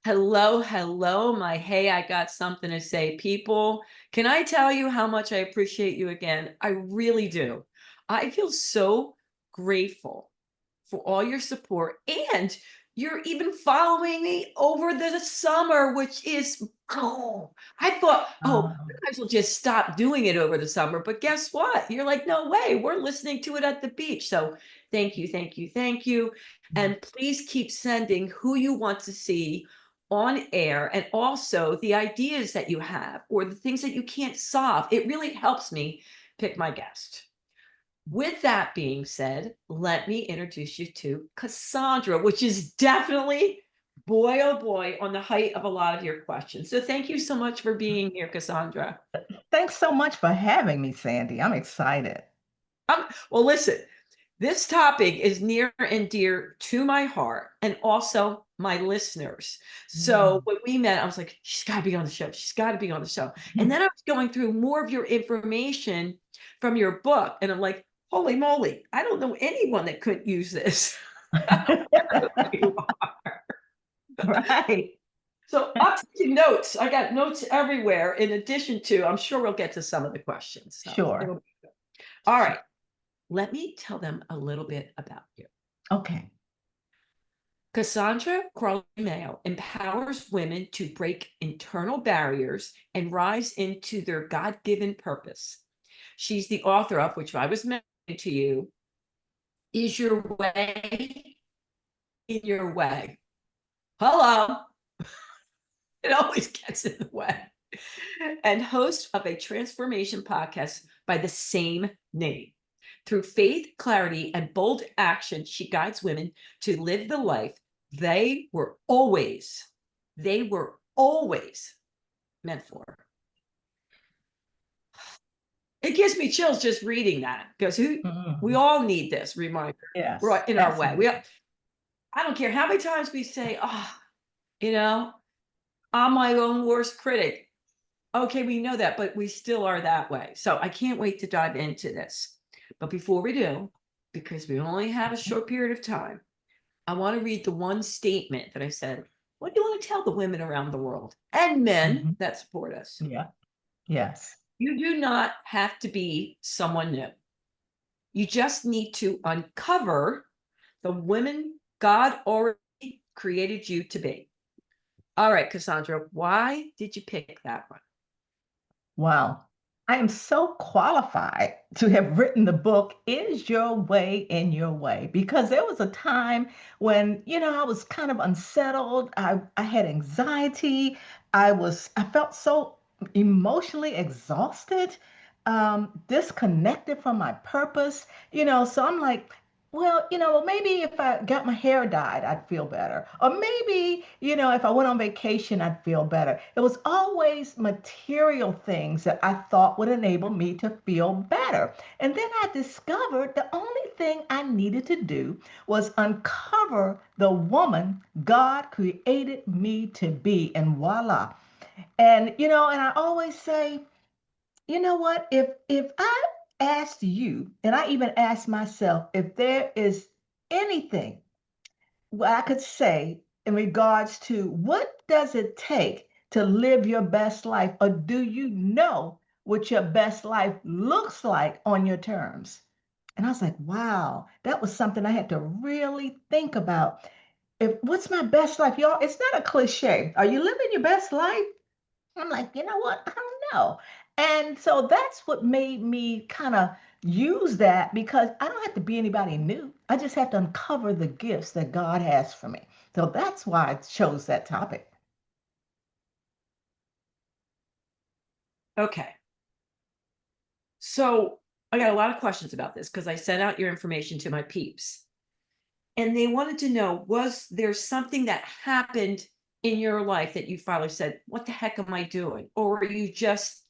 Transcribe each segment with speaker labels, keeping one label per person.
Speaker 1: Hello, hello, my hey, I got something to say people. Can I tell you how much I appreciate you again? I really do. I feel so grateful for all your support, and you're even following me over the summer, which is I thought, oh, I
Speaker 2: Um,
Speaker 1: might as well just stop doing it over the summer. But guess what? You're like, no way, we're listening to it at the beach. So thank you, thank you, thank you. And please keep sending who you want to see on air, and also the ideas that you have or the things that you can't solve. It really helps me pick my guest. With that being said, let me introduce you to Cassandra, which is definitely, boy, oh boy, on the height of a lot of your questions. So thank you so much for being here, Cassandra.
Speaker 2: Thanks so much for having me, Sandy. I'm excited.
Speaker 1: Well, listen, this topic is near and dear to my heart and also my listeners. So
Speaker 2: Mm.
Speaker 1: when we met, I was like, she's got to be on the show. She's got to be on the show. And then I was going through more of your information from your book. And I'm like, holy moly, I don't know anyone that couldn't use this. You are.
Speaker 2: Right.
Speaker 1: So I'm taking notes. I got notes everywhere. In addition to, I'm sure we'll get to some of the questions. So
Speaker 2: Sure.
Speaker 1: it'll be good. All
Speaker 2: Sure.
Speaker 1: right. Let me tell them a little bit about you.
Speaker 2: Okay.
Speaker 1: Cassandra Crawley Mayo empowers women to break internal barriers and rise into their God given purpose. She's the author of, which I was mentioning to you, Is Your Way in Your Way? Hello. It always gets in the way. And host of a transformation podcast by the same name. Through faith, clarity, and bold action, she guides women to live the life they were always meant for. It gives me chills just reading that because we
Speaker 2: Mhm.
Speaker 1: all need this reminder. We're
Speaker 2: Yes,
Speaker 1: in our way.
Speaker 2: absolutely.
Speaker 1: I don't care how many times we say, oh, you know, I'm my own worst critic. Okay, we know that, but we still are that way. So I can't wait to dive into this. But before we do, because we only have a short period of time, I want to read the one statement that I said. What do you want to tell the women around the world and men
Speaker 2: Mhm.
Speaker 1: that support us?
Speaker 2: Yeah. Yes.
Speaker 1: You do not have to be someone new. You just need to uncover the women God already created you to be. All right, Cassandra, why did you pick that one?
Speaker 2: Wow. I am so qualified to have written the book, Is Your Way in Your Way? Because there was a time when, I was kind of unsettled. I had anxiety. I felt so emotionally exhausted, disconnected from my purpose, so I'm like, well, maybe if I got my hair dyed, I'd feel better. Or maybe, if I went on vacation, I'd feel better. It was always material things that I thought would enable me to feel better. And then I discovered the only thing I needed to do was uncover the woman God created me to be. And voila. And I always say, you know what? If I asked you, and I even asked myself, if there is anything what I could say in regards to what does it take to live your best life, or do you know what your best life looks like on your terms? And I was like, wow, that was something I had to really think about. If what's my best life, y'all? It's not a cliche. Are you living your best life? I'm like, you know what? I don't know. And so that's what made me kind of use that because I don't have to be anybody new. I just have to uncover the gifts that God has for me. So that's why I chose that topic.
Speaker 1: Okay. So I got a lot of questions about this because I sent out your information to my peeps. And they wanted to know, was there something that happened in your life that you finally said, what the heck am I doing? Or were you just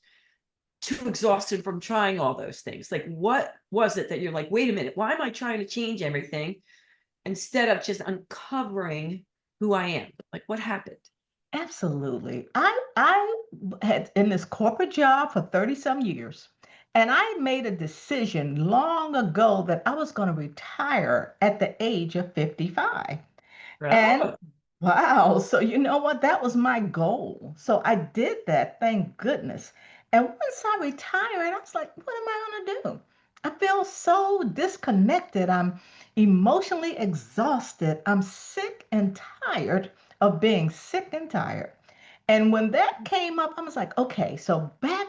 Speaker 1: too exhausted from trying all those things? Like, what was it that you're like, wait a minute, why am I trying to change everything instead of just uncovering who I am? Like, what happened?
Speaker 2: Absolutely. I had in this corporate job for 30 some years. And I made a decision long ago that I was going to retire at the age of 55. And
Speaker 1: Oh.
Speaker 2: Wow. So you know what? That was my goal. So I did that, thank goodness. And once I retired, I was like, what am I going to do? I feel so disconnected. I'm emotionally exhausted. I'm sick and tired of being sick and tired. And when that came up, I was like, okay, so back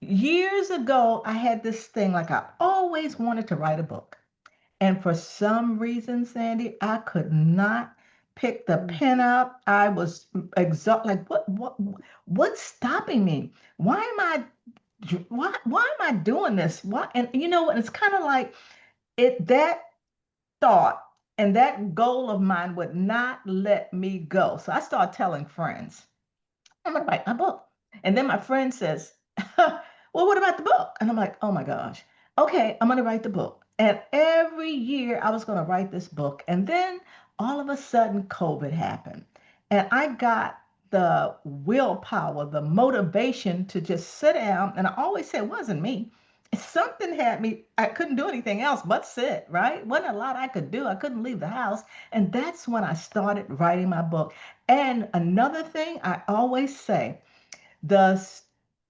Speaker 2: years ago, I had this thing like I always wanted to write a book. And for some reason, Sandy, I could not pick the
Speaker 1: Mm.
Speaker 2: pen up. I was exhausted. Like, what's stopping me? Why am I doing this? Why? And you know what? It's kind of like that thought and that goal of mine would not let me go. So I started telling friends. I'm gonna write my book. And then my friend says, well, what about the book? And I'm like, oh my gosh. Okay, I'm gonna write the book. And every year I was gonna write this book. And then all of a sudden COVID happened. And I got the willpower, the motivation to just sit down. And I always say it wasn't me. Something had me, I couldn't do anything else but sit, right? Wasn't a lot I could do. I couldn't leave the house. And that's when I started writing my book. And another thing I always say, the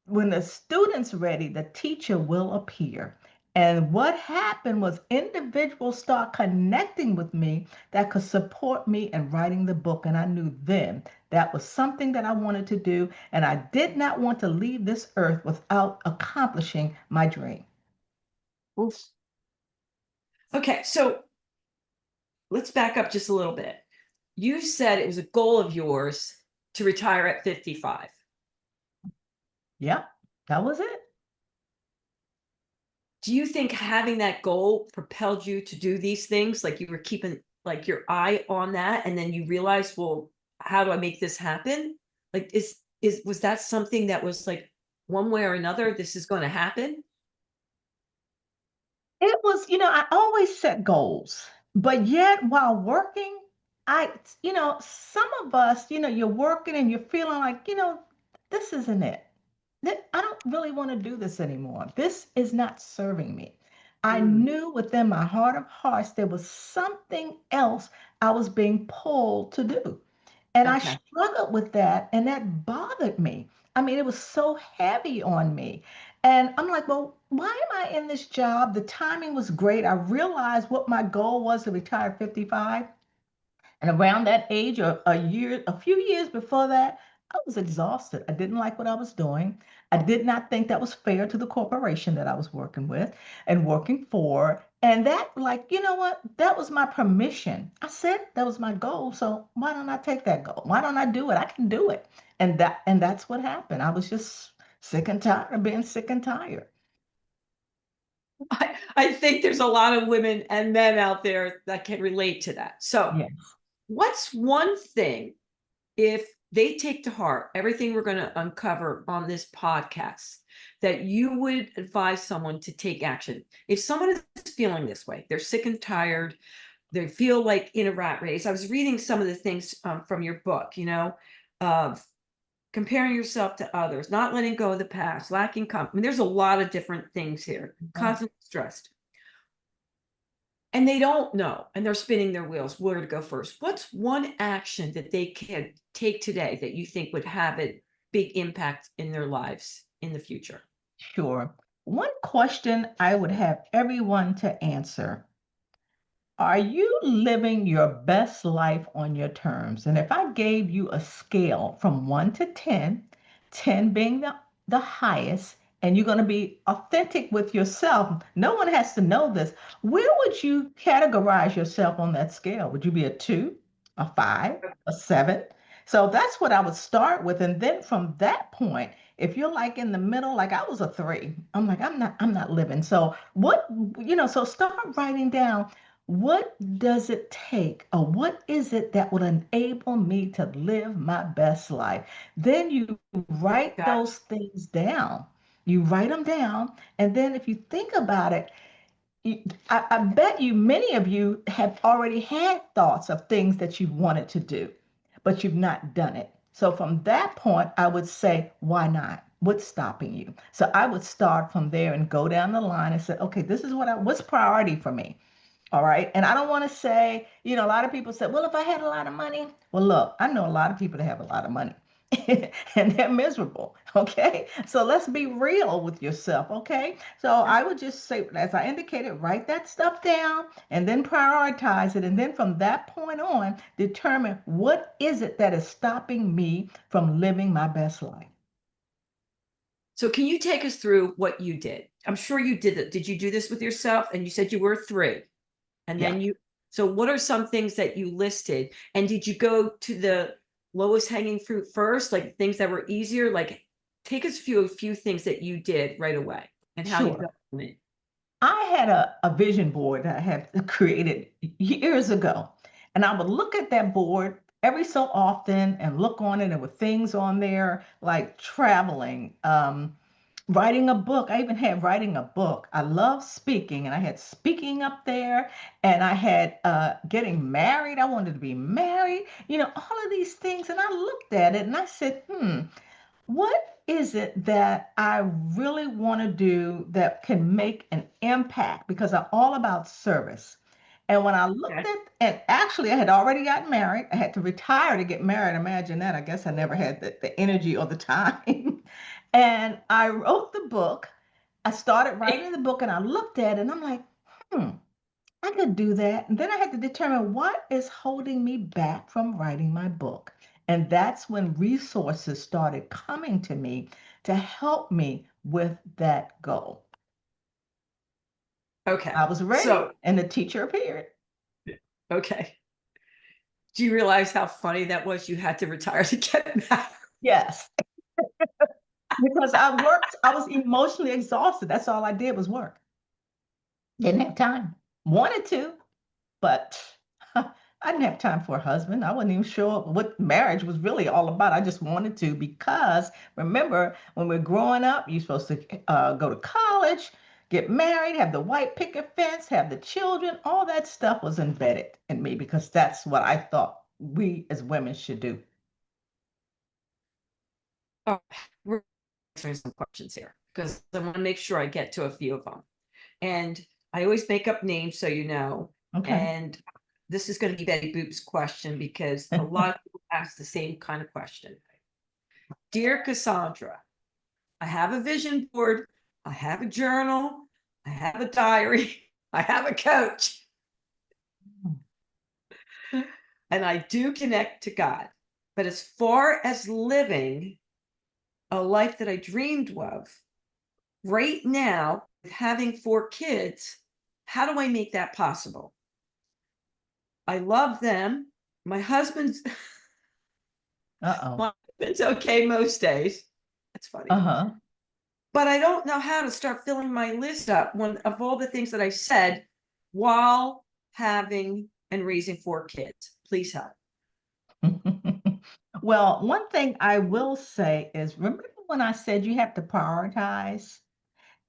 Speaker 2: when the student's ready, the teacher will appear. And what happened was individuals start connecting with me that could support me in writing the book. And I knew then that was something that I wanted to do. And I did not want to leave this earth without accomplishing my dream.
Speaker 1: Oof. Okay, so let's back up just a little bit. You said it was a goal of yours to retire at 55.
Speaker 2: Yep, that was it.
Speaker 1: Do you think having that goal propelled you to do these things? Like you were keeping like your eye on that and then you realized, well, how do I make this happen? Like is was that something that was like one way or another, this is going to happen?
Speaker 2: It was, I always set goals, but yet while working, some of us, you're working and you're feeling like, this isn't it. I don't really want to do this anymore. This is not serving me. I
Speaker 1: Mm,
Speaker 2: knew within my heart of hearts there was something else I was being pulled to do. And I
Speaker 1: okay.
Speaker 2: struggled with that, and that bothered me. I mean, it was so heavy on me. And I'm like, well, why am I in this job? The timing was great. I realized what my goal was to retire at 55. And around that age, or a few years before that, I was exhausted. I didn't like what I was doing. I did not think that was fair to the corporation that I was working with and working for. And that, like, you know what? That was my permission. I said that was my goal. So why don't I take that goal? Why don't I do it? I can do it. And that's what happened. I was just sick and tired of being sick and tired.
Speaker 1: I think there's a lot of women and men out there that can relate to that. So,
Speaker 2: Yeah.
Speaker 1: what's one thing if they take to heart everything we're going to uncover on this podcast that you would advise someone to take action? If someone is feeling this way, they're sick and tired, they feel like in a rat race. I was reading some of the things from your book, of comparing yourself to others, not letting go of the past, lacking confidence. I mean, there's a lot of different things here,
Speaker 2: Yeah.
Speaker 1: constantly stressed. And they don't know, and they're spinning their wheels where to go first. What's one action that they can take today that you think would have a big impact in their lives in the future?
Speaker 2: Sure. One question I would have everyone to answer: are you living your best life on your terms? And if I gave you a scale from 1 to 10, 10 being the highest, and you're going to be authentic with yourself, no one has to know this. Where would you categorize yourself on that scale? Would you be a 2, a 5, a 7? So that's what I would start with. And then from that point, if you're like in the middle, like I was a 3, I'm like, I'm not living. So so start writing down, what does it take, or what is it that would enable me to live my best life? Then you write
Speaker 1: Got
Speaker 2: those things down. You write them down. And then if you think about it, I bet you many of you have already had thoughts of things that you wanted to do, but you've not done it. So from that point, I would say, why not? What's stopping you? So I would start from there and go down the line and say, okay, this is what's priority for me. All right. And I don't want to say, a lot of people say, well, if I had a lot of money, well, look, I know a lot of people that have a lot of money and they're miserable. Okay. So let's be real with yourself. Okay. So I would just say, as I indicated, write that stuff down and then prioritize it. And then from that point on, determine what is it that is stopping me from living my best life.
Speaker 1: So can you take us through what you did? I'm sure you did it. Did you do this with yourself? And you said you were three. And
Speaker 2: Yeah.
Speaker 1: then so what are some things that you listed? And did you go to the lowest hanging fruit first, like things that were easier? Like take us through a few things that you did right away and how you
Speaker 2: Sure.
Speaker 1: got from it.
Speaker 2: I had a vision board that I had created years ago, and I would look at that board every so often and look on it. And there were things on there like traveling, writing a book. I even had writing a book. I love speaking, and I had speaking up there, and I had getting married. I wanted to be married, all of these things. And I looked at it and I said, what is it that I really want to do that can make an impact? Because I'm all about service. And when I looked
Speaker 1: Okay.
Speaker 2: at, and actually I had already gotten married, I had to retire to get married. Imagine that. I guess I never had the energy or the time. And I wrote the book. I started writing the book and I looked at it and I'm like, hmm, I could do that. And then I had to determine what is holding me back from writing my book. And that's when resources started coming to me to help me with that goal.
Speaker 1: Okay.
Speaker 2: I was ready
Speaker 1: So,
Speaker 2: and the teacher appeared.
Speaker 1: okay. Do you realize how funny that was? You had to retire to get married.
Speaker 2: Yes, because I worked, I was emotionally exhausted. That's all I did was work. Didn't have time. Wanted to, but I didn't have time for a husband. I wasn't even sure what marriage was really all about. I just wanted to because remember, when we're growing up, you're supposed to go to college, get married, have the white picket fence, have the children. All that stuff was embedded in me because that's what I thought we as women should do.
Speaker 1: Oh, we're answering some questions here because I want to make sure I get to a few of them. And I always make up names so you know.
Speaker 2: Okay.
Speaker 1: And this is going to be Betty Boop's question because a lot of people ask the same kind of question. Dear Cassandra, I have a vision board, I have a journal, I have a diary, I have a coach, and I do connect to God. But as far as living a life that I dreamed of, right now, with having four kids, how do I make that possible? I love them. My husband's
Speaker 2: Uh-oh.
Speaker 1: my husband's okay most days. That's funny.
Speaker 2: Uh-huh.
Speaker 1: But I don't know how to start filling my list up when of all the things that I said while having and raising four kids. Please help.
Speaker 2: Well, one thing I will say is remember when I said you have to prioritize?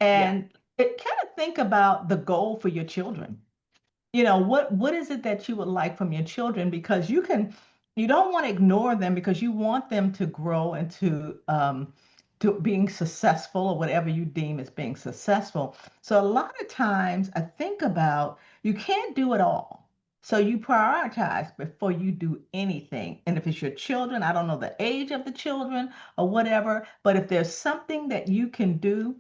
Speaker 1: Yeah.
Speaker 2: And it kind of think about the goal for your children. What is it that you would like from your children? Because you don't want to ignore them because you want them to grow into to being successful or whatever you deem as being successful. So a lot of times I think about you can't do it all. So you prioritize before you do anything. And if it's your children, I don't know the age of the children or whatever, but if there's something that you can do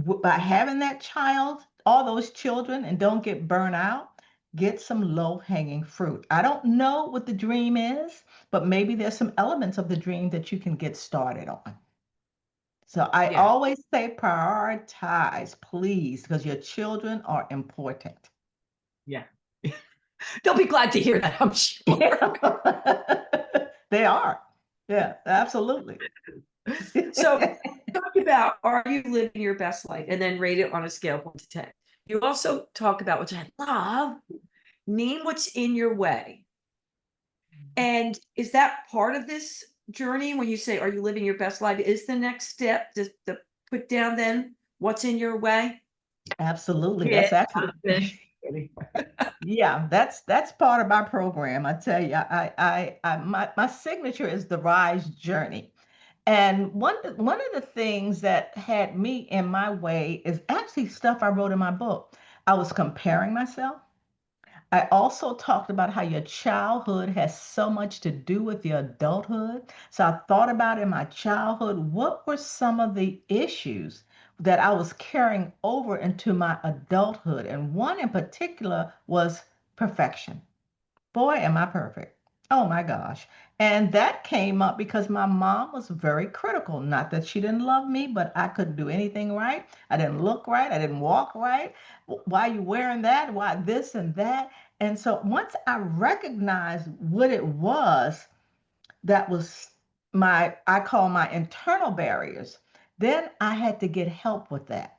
Speaker 2: by having that child, all those children, and don't get burnt out, get some low hanging fruit. I don't know what the dream is, but maybe there's some elements of the dream that you can get started on. So I
Speaker 1: Yeah.
Speaker 2: always say prioritize, please, because your children are important.
Speaker 1: Yeah. They'll be glad to hear that, I'm sure.
Speaker 2: They are. Yeah, absolutely.
Speaker 1: So talk about are you living your best life and then rate it on a scale of 1 to 10. You also talk about, which I love, name what's in your way. And is that part of this journey when you say, are you living your best life? Is the next step to put down then what's in your way?
Speaker 2: Absolutely.
Speaker 1: Kid,
Speaker 2: That's actually
Speaker 1: husband.
Speaker 2: yeah, that's part of my program. I tell you, my signature is the Rise Journey. And one of the things that had me in my way is actually stuff I wrote in my book. I was comparing myself. I also talked about how your childhood has so much to do with your adulthood. So I thought about in my childhood, what were some of the issues that I was carrying over into my adulthood? And one in particular was perfection. Boy, am I perfect. Oh my gosh. And that came up because my mom was very critical. Not that she didn't love me, but I couldn't do anything right. I didn't look right. I didn't walk right. Why are you wearing that? Why this and that? And so once I recognized what it was, that was I call my internal barriers. Then I had to get help with that.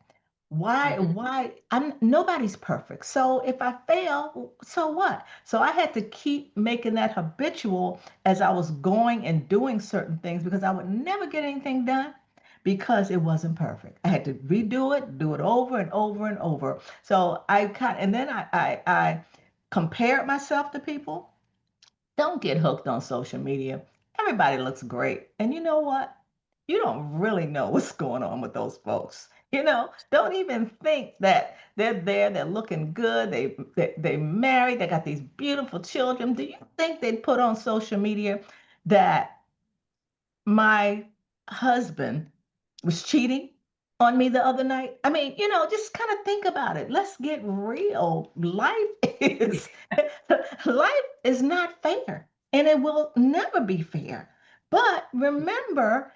Speaker 1: Mhm.
Speaker 2: I'm nobody's perfect. So if I fail, so what? So I had to keep making that habitual as I was going and doing certain things because I would never get anything done because it wasn't perfect. I had to redo it, do it over and over and over. So and then I compared myself to people. Don't get hooked on social media. Everybody looks great. And you know what? You don't really know what's going on with those folks. Don't even think that they're there, they're looking good, they married, they got these beautiful children. Do you think they'd put on social media that my husband was cheating on me the other night? I mean, just kind of think about it. Let's get real. Is life is not fair and it will never be fair. But remember,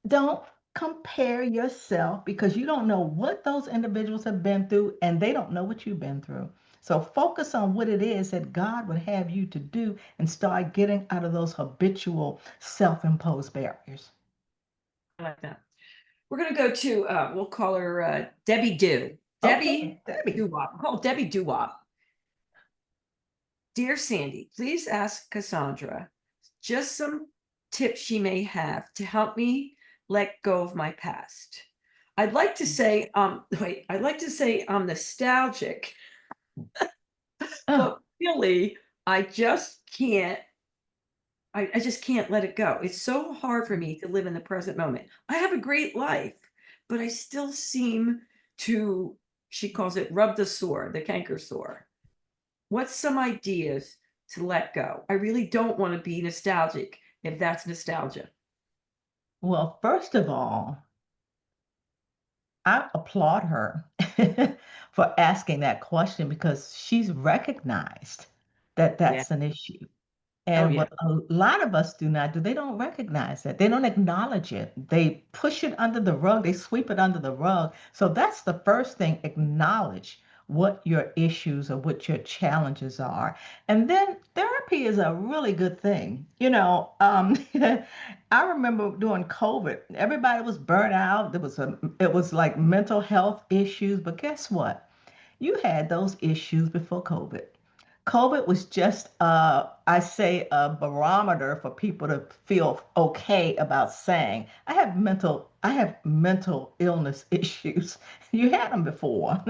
Speaker 2: don't compare yourself because you don't know what those individuals have been through and they don't know what you've been through. So focus on what it is that God would have you to do and start getting out of those habitual self-imposed barriers.
Speaker 1: I like that. We're going to go to, we'll call her Debbie Do.
Speaker 2: Okay,
Speaker 1: Debbie
Speaker 2: Debbie.
Speaker 1: Doo-Wop. Call Debbie Doo-Wop. Dear Sandy, please ask Cassandra just some tips she may have to help me let go of my past. I'd like to say, I'd like to say I'm nostalgic,
Speaker 2: Oh,
Speaker 1: but really, I just can't I just can't let it go. It's so hard for me to live in the present moment. I have a great life, but I still seem to, she calls it rub the sore, the canker sore. What's some ideas to let go? I really don't want to be nostalgic if that's nostalgia.
Speaker 2: well, first of all, I applaud her for asking that question because she's recognized that
Speaker 1: Yeah.
Speaker 2: that's an issue.
Speaker 1: Oh,
Speaker 2: And
Speaker 1: yeah.
Speaker 2: what a lot of us do not do, they don't recognize that. They don't acknowledge it. They push it under the rug, they sweep it under the rug. So that's the first thing, acknowledge what your issues or what your challenges are. And then therapy is a really good thing. I remember during COVID, everybody was burnt out. It was like mental health issues. But guess what? You had those issues before COVID. COVID was just, I say, a barometer for people to feel okay about saying, I have mental illness issues. You had them before.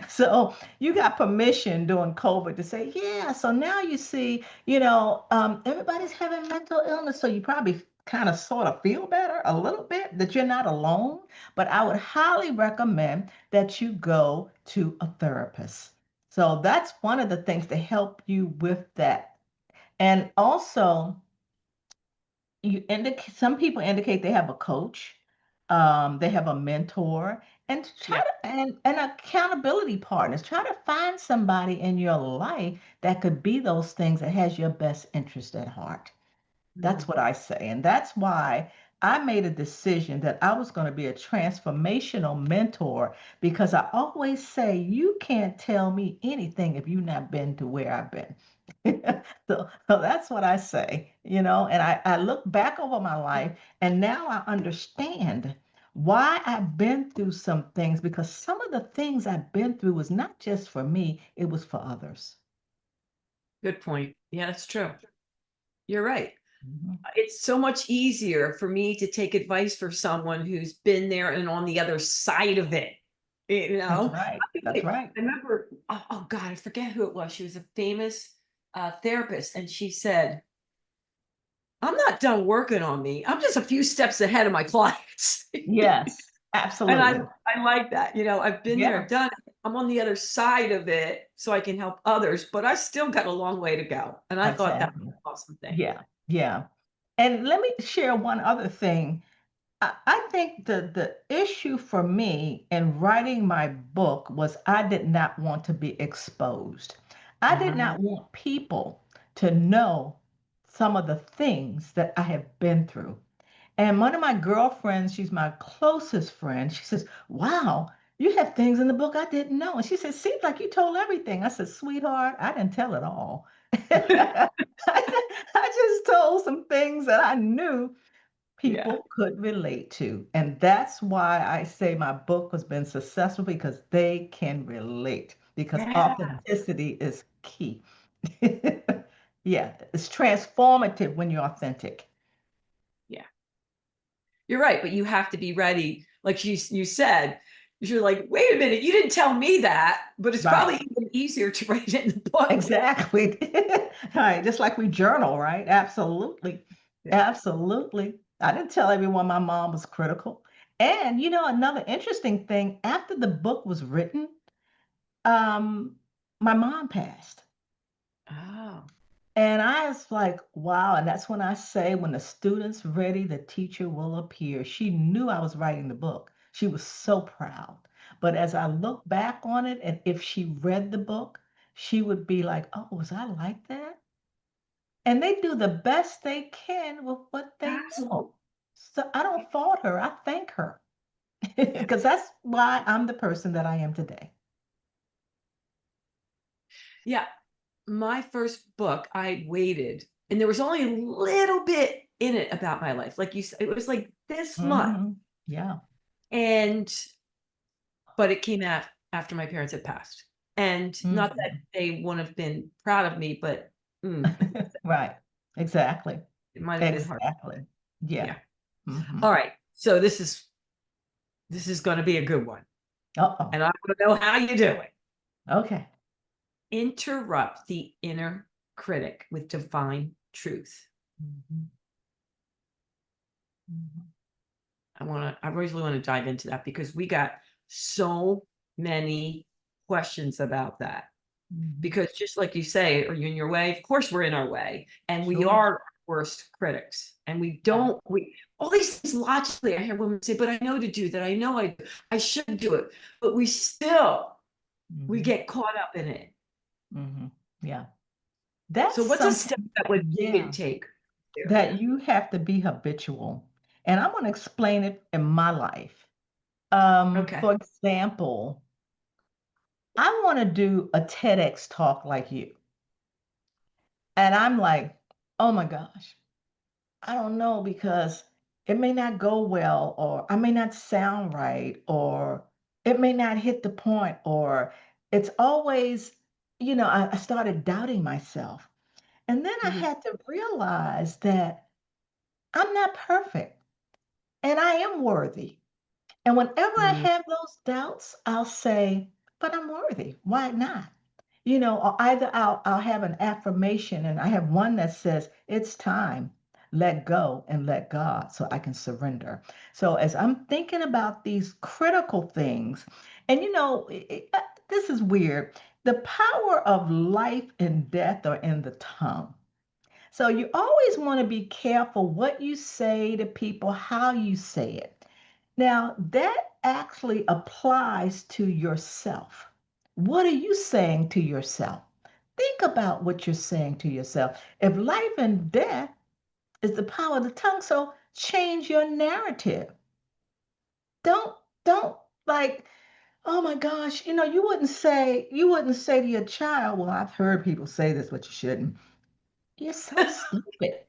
Speaker 2: So you got permission during COVID to say, yeah, so now you see, everybody's having mental illness. So you probably kind of sort of feel better a little bit that you're not alone. But I would highly recommend that you go to a therapist. So that's one of the things to help you with that. And also, some people indicate they have a coach, they have a mentor, and try
Speaker 1: Yeah.
Speaker 2: to and accountability partners. Try to find somebody in your life that could be those things that has your best interest at heart. That's
Speaker 1: Mhm.
Speaker 2: what I say. And that's why I made a decision that I was going to be a transformational mentor because I always say, you can't tell me anything if you've not been to where I've been. So that's what I say, and I look back over my life and now I understand why I've been through some things because some of the things I've been through was not just for me, it was for others.
Speaker 1: Good point. Yeah, that's true. You're right.
Speaker 2: Mhm.
Speaker 1: It's so much easier for me to take advice for someone who's been there and on the other side of it.
Speaker 2: That's right. That's
Speaker 1: I
Speaker 2: right.
Speaker 1: remember, oh God, I forget who it was. She was a famous therapist, and she said, I'm not done working on me. I'm just a few steps ahead of my clients.
Speaker 2: Yes,
Speaker 1: And
Speaker 2: absolutely.
Speaker 1: I like that. I've been there,
Speaker 2: Yeah.
Speaker 1: done it. I'm on the other side of it so I can help others, but I still got a long way to go. And I thought that was
Speaker 2: Exactly.
Speaker 1: an awesome thing.
Speaker 2: Yeah, yeah. And let me share one other thing. I think the issue for me in writing my book was I did not want to be exposed. I did
Speaker 1: Uh,
Speaker 2: not want people to know some of the things that I have been through. And one of my girlfriends, she's my closest friend, she says, "Wow, you have things in the book I didn't know." And she said, "Seems like you told everything." I said, "Sweetheart, I didn't tell it all." I just told some things that I knew
Speaker 1: yeah.
Speaker 2: people could relate to. And that's why I say my book has been successful because they can relate, because
Speaker 1: Yeah.
Speaker 2: authenticity is key. Yeah, it's transformative when you're authentic.
Speaker 1: Yeah. You're right, but you have to be ready. Like you said, you're like, wait a minute, you didn't tell me that, but it's
Speaker 2: Right.
Speaker 1: probably even easier to write it in the book.
Speaker 2: Exactly. Right. Just like we journal, right? Absolutely.
Speaker 1: Yeah.
Speaker 2: Absolutely. I didn't tell everyone my mom was critical. And another interesting thing, after the book was written, um, my mom passed.
Speaker 1: Oh,
Speaker 2: And I was like, wow. And that's when I say, when the student's ready, the teacher will appear. She knew I was writing the book. She was so proud. But as I look back on it, and if she read the book, she would be like, oh, was I like that? And they do the best they can with what they
Speaker 1: absolutely.
Speaker 2: know. So I don't fault her. I thank her
Speaker 1: Yeah.
Speaker 2: because that's why I'm the person that I am today.
Speaker 1: Yeah. My first book, I waited, and there was only a little bit in it about my life. Like you said, it was like this much.
Speaker 2: Hmm. Yeah.
Speaker 1: And but it came out after my parents had passed. And not that
Speaker 2: Hmm.
Speaker 1: they wouldn't have been proud of me, but I think
Speaker 2: Right. Exactly.
Speaker 1: it might have been hard.
Speaker 2: Exactly. Yeah.
Speaker 1: Yeah.
Speaker 2: Hmm.
Speaker 1: All right. So this is going to be a good one.
Speaker 2: Uh-oh.
Speaker 1: And I want to know how you do it.
Speaker 2: Okay.
Speaker 1: Interrupt the inner critic with divine truth.
Speaker 2: Mhm. Mhm.
Speaker 1: I really want to dive into that because we got so many questions about that.
Speaker 2: Mhm.
Speaker 1: Because just like you say, are you in your way? Of course we're in our way. And we
Speaker 2: Sure.
Speaker 1: are our worst critics. And
Speaker 2: Yeah.
Speaker 1: we all these things logically, I hear women say, but I know to do that. I know I should do it. But we
Speaker 2: Mhm.
Speaker 1: get caught up in it.
Speaker 2: Mhm. Yeah.
Speaker 1: So
Speaker 2: That's
Speaker 1: what's a step
Speaker 2: something,
Speaker 1: that would you
Speaker 2: yeah,
Speaker 1: could take there?
Speaker 2: that you have to be habitual. And I'm going to explain it in my life.
Speaker 1: Okay.
Speaker 2: For example, I want to do a TEDx talk like you. And I'm like, oh my gosh, I don't know because it may not go well, or I may not sound right, or it may not hit the point, or it's always, I started doubting myself. And then I
Speaker 1: Mhm.
Speaker 2: had to realize that I'm not perfect and I am worthy. And whenever I
Speaker 1: Mm,
Speaker 2: have those doubts, I'll say, but I'm worthy. Why not? Or either I'll have an affirmation, and I have one that says, it's time, let go and let God so I can surrender. So as I'm thinking about these critical things, and this is weird. The power of life and death are in the tongue. So you always want to be careful what you say to people, how you say it. Now, that actually applies to yourself. What are you saying to yourself? Think about what you're saying to yourself. If life and death is the power of the tongue, so change your narrative. Don't like, oh my gosh, you wouldn't say to your child, well, I've heard people say this, but you shouldn't. You're so stupid.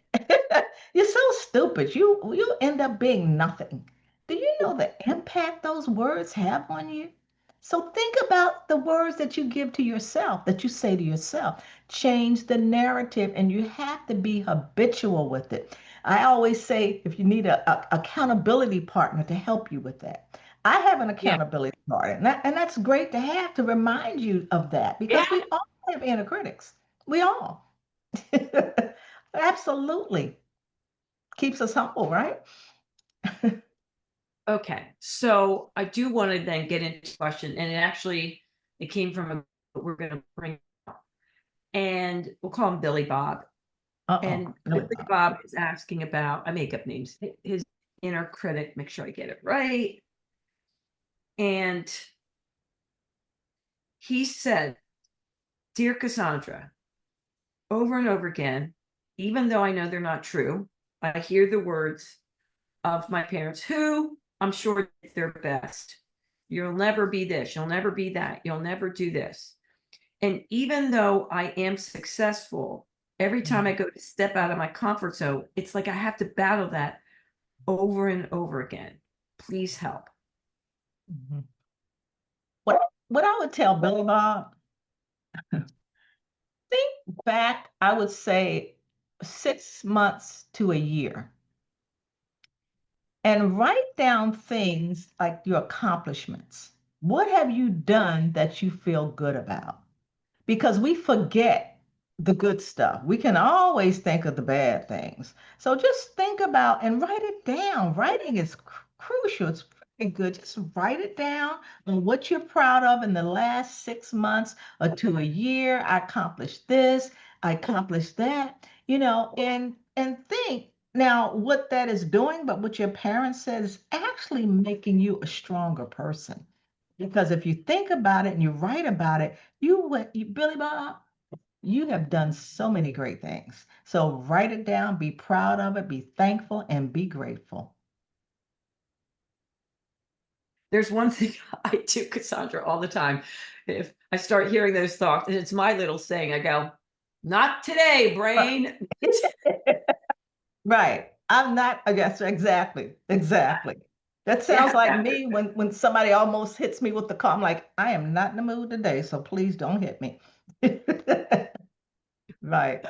Speaker 2: You're so stupid. You end up being nothing. Do you know the impact those words have on you? So think about the words that you give to yourself, that you say to yourself. Change the narrative, and you have to be habitual with it. I always say if you need a accountability partner to help you with that. I have an
Speaker 1: yeah.
Speaker 2: accountability partner, and that's great to have to remind you of that
Speaker 1: Yeah.
Speaker 2: because we all have inner critics. We all. Absolutely. Keeps us humble, right?
Speaker 1: Okay. So I do want to then get into question, and it actually It came from we're going to bring, and we'll call him Billy Bob. And
Speaker 2: Really
Speaker 1: Billy Bob is asking about, I make up names, his inner critic, make sure I get it right. And he said, "Dear Cassandra, over and over again, even though I know they're not true, I hear the words of my parents, who I'm sure they're best. You'll never be this, you'll never be that, you'll never do this. And even though I am successful, every time I go to step out of my comfort zone, it's like I have to battle that over and over again. Please help."
Speaker 2: Mhm. What I would tell Billy Bob, think back, I would say 6 months to a year, and write down things like your accomplishments. What have you done that you feel good about? Because we forget the good stuff. We can always think of the bad things. So just think about and write it down. Writing is crucial. It's pretty good. Just write it down on what you're proud of in the last 6 months or to a year. I accomplished this, I accomplished that, and think now what that is doing, but what your parents said is actually making you a stronger person. Because if you think about it and you write about it, Billy Bob, you have done so many great things. So write it down, be proud of it, be thankful, and be grateful.
Speaker 1: There's one thing I do, Cassandra, all the time. If I start hearing those thoughts, and it's my little saying, I go, "Not today, brain."
Speaker 2: Right. I'm not, I guess, exactly, exactly. That sounds
Speaker 1: Yeah.
Speaker 2: like me when somebody almost hits me with the car. I'm like, I am not in the mood today, so please don't hit me. Right.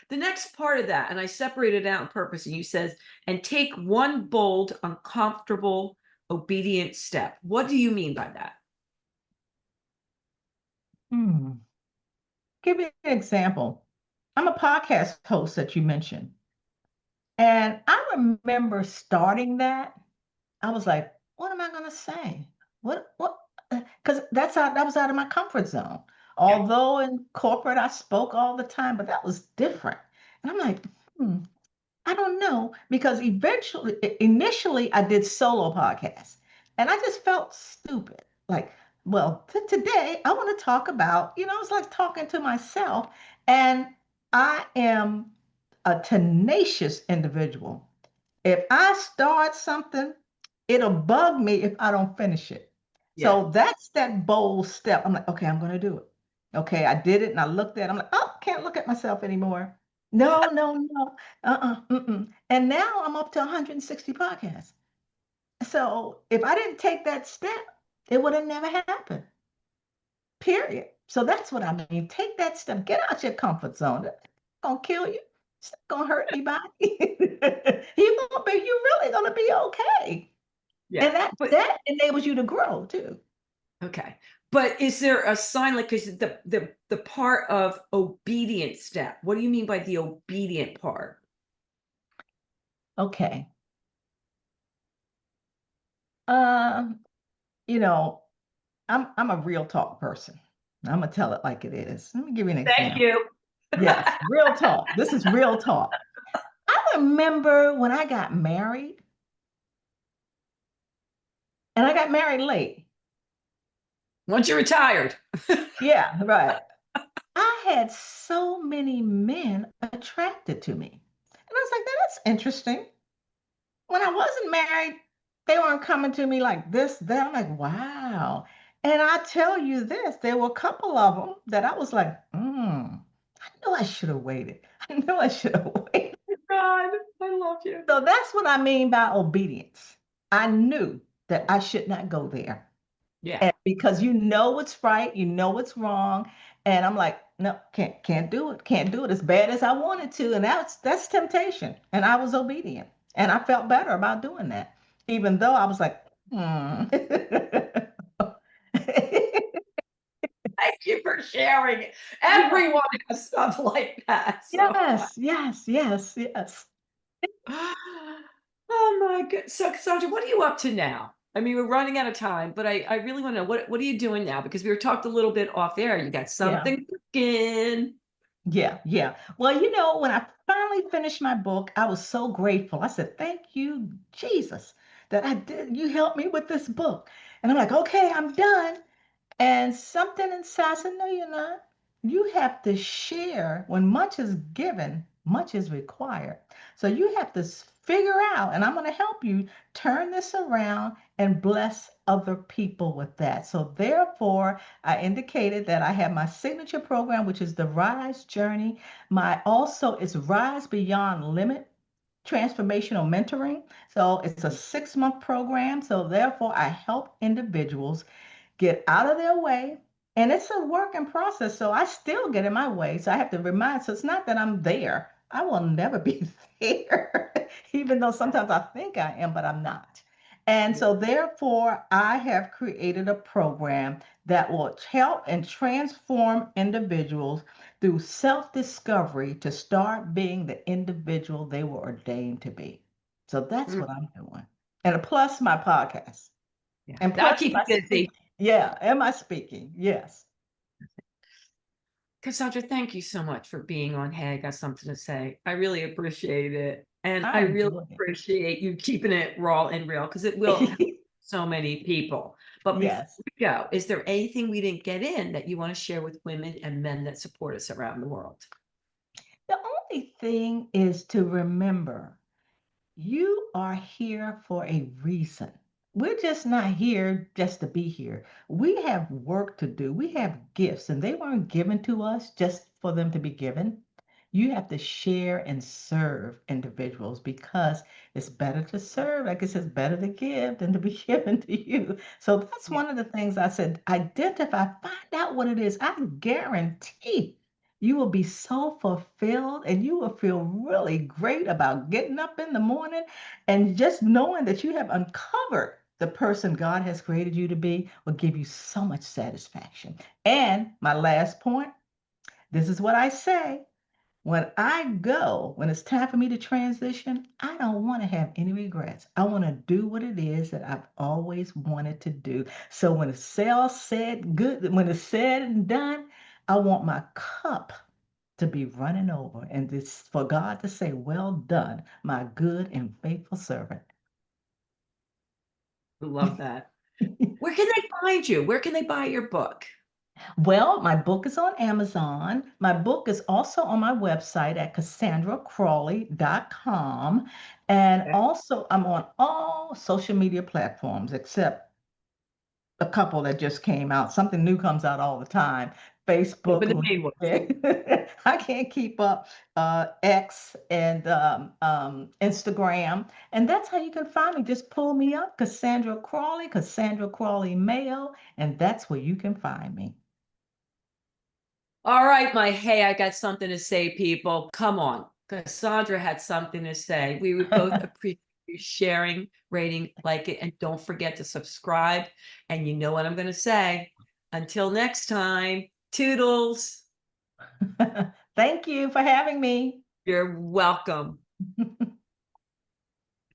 Speaker 1: The next part of that, and I separated it out on purpose, and you says, "And take one bold, uncomfortable, obedient step." What do you mean by that?
Speaker 2: Hmm. Give you an example. I'm a podcast host that you mentioned. And I remember starting that. I was like, what am I going to say? What? Because that was out of my comfort zone.
Speaker 1: Yeah.
Speaker 2: Although in corporate, I spoke all the time, but that was different. And I'm like, I don't know, because initially, I did solo podcasts and I just felt stupid. Like, well, today I want to talk about, it's like talking to myself. And I am a tenacious individual. If I start something, it'll bug me if I don't finish it.
Speaker 1: Yeah.
Speaker 2: So that's that bold step. I'm like, okay, I'm going to do it. Okay, I did it and I looked at it. I'm like, oh, can't look at myself anymore. No, no, no. Mm-mm. And now I'm up to 160 podcasts. So if I didn't take that step, it would have never happened. Period. So that's what I mean. Take that step. Get out your comfort zone. It's not gonna kill you. It's not gonna hurt anybody. You're really gonna be okay.
Speaker 1: Yeah.
Speaker 2: And that
Speaker 1: But
Speaker 2: that enables you to grow too.
Speaker 1: okay. But is there a sign, like, because the part of obedient step, what do you mean by the obedient part?
Speaker 2: Okay. Um, you know, I'm a real talk person. I'm gonna tell it like it is. Let me give you an
Speaker 1: Thank
Speaker 2: example.
Speaker 1: you.
Speaker 2: Yes, real talk. This is real talk. I remember when I got married, and I got married late.
Speaker 1: Once you're retired.
Speaker 2: Yeah, right. I had so many men attracted to me. And I was like, that's interesting. When I wasn't married, they weren't coming to me like this, that. I'm like, wow. And I tell you this, there were a couple of them that I was like, I knew I should have waited. I knew I should have waited.
Speaker 1: God, I love you.
Speaker 2: So that's what I mean by obedience. I knew that I should not go there.
Speaker 1: Yeah.
Speaker 2: And because you know what's right, you know what's wrong. And I'm like, no, can't do it. Can't do it as bad as I wanted to. And that's temptation. And I was obedient. And I felt better about doing that. Even though I was like,
Speaker 1: Thank you for sharing.
Speaker 2: Yeah.
Speaker 1: Everyone has stuff like that. So,
Speaker 2: Yes, yes, yes, yes.
Speaker 1: oh my god. So, Cassandra, what are you up to now? I mean, we're running out of time, but I really want to know what are you doing now? Because we were talked a little bit off air. You got
Speaker 2: Yeah.
Speaker 1: something cooking.
Speaker 2: Yeah, yeah. Well, when I finally finished my book, I was so grateful. I said, "Thank you, Jesus, that I did. You helped me with this book." And I'm like, "Okay, I'm done." And something inside said, "No, you're not. You have to share. When much is given, much is required. So you have to figure out, and I'm going to help you turn this around and bless other people with that." So therefore, I indicated that I have my signature program, which is the Rise Journey. My also is Rise Beyond Limit transformational mentoring. So it's a 6-month program. So therefore, I help individuals get out of their way. And it's a work in process. So I still get in my way. So I have to remind. So it's not that I'm there. I will never be there, even though sometimes I think I am, but I'm not. And so therefore, I have created a program that will help and transform individuals through self-discovery to start being the individual they were ordained to be. So that's
Speaker 1: Mm,
Speaker 2: what I'm doing. And plus my podcast.
Speaker 1: yeah,
Speaker 2: And
Speaker 1: that'll
Speaker 2: plus
Speaker 1: keep you
Speaker 2: my
Speaker 1: busy.
Speaker 2: speaking. Yeah, am I speaking? Yes.
Speaker 1: Cassandra, thank you so much for being on Hey, I Got Something to Say. I really appreciate it. And I
Speaker 2: I
Speaker 1: really
Speaker 2: enjoyed
Speaker 1: appreciate you keeping it raw and real because it will help
Speaker 2: it.
Speaker 1: so many people. But before
Speaker 2: Yes.
Speaker 1: we go, is there anything we didn't get in that you want to share with women and men that support us around the world?
Speaker 2: The only thing is to remember you are here for a reason. We're just not here just to be here. We have work to do. We have gifts, and they weren't given to us just for them to be given. You have to share and serve individuals because it's better to serve. Like it says, better to give than to be given to you. So that's
Speaker 1: Yeah.
Speaker 2: one of the things I said identify, find out what it is. I guarantee you will be so fulfilled and you will feel really great about getting up in the morning and just knowing that you have uncovered the person God has created you to be will give you so much satisfaction. And my last point, this is what I say. When it's time for me to transition, I don't want to have any regrets. I want to do what it is that I've always wanted to do. So when it's said and done, I want my cup to be running over and this for God to say, "Well done, my good and faithful servant."
Speaker 1: I love that. Where can they find you? Where can they buy your book?
Speaker 2: Well, my book is on Amazon. My book is also on my website at cassandracrawley.com. And
Speaker 1: Okay.
Speaker 2: also, I'm on all social media platforms except a couple that just came out. Something new comes out all the time.
Speaker 1: Yeah,
Speaker 2: Facebook,
Speaker 1: but the main one.
Speaker 2: LinkedIn. I can't keep up. X and Instagram. And that's how you can find me. Just pull me up, Cassandra Crawley Mayo, and that's where you can find me.
Speaker 1: All right, my Hey, I Got Something to Say people. Come on. Cassandra had something to say. We would both appreciate you sharing, rating, like it, and don't forget to subscribe. And you know what I'm going to say. Until next time, toodles.
Speaker 2: Thank you for having me.
Speaker 1: You're welcome.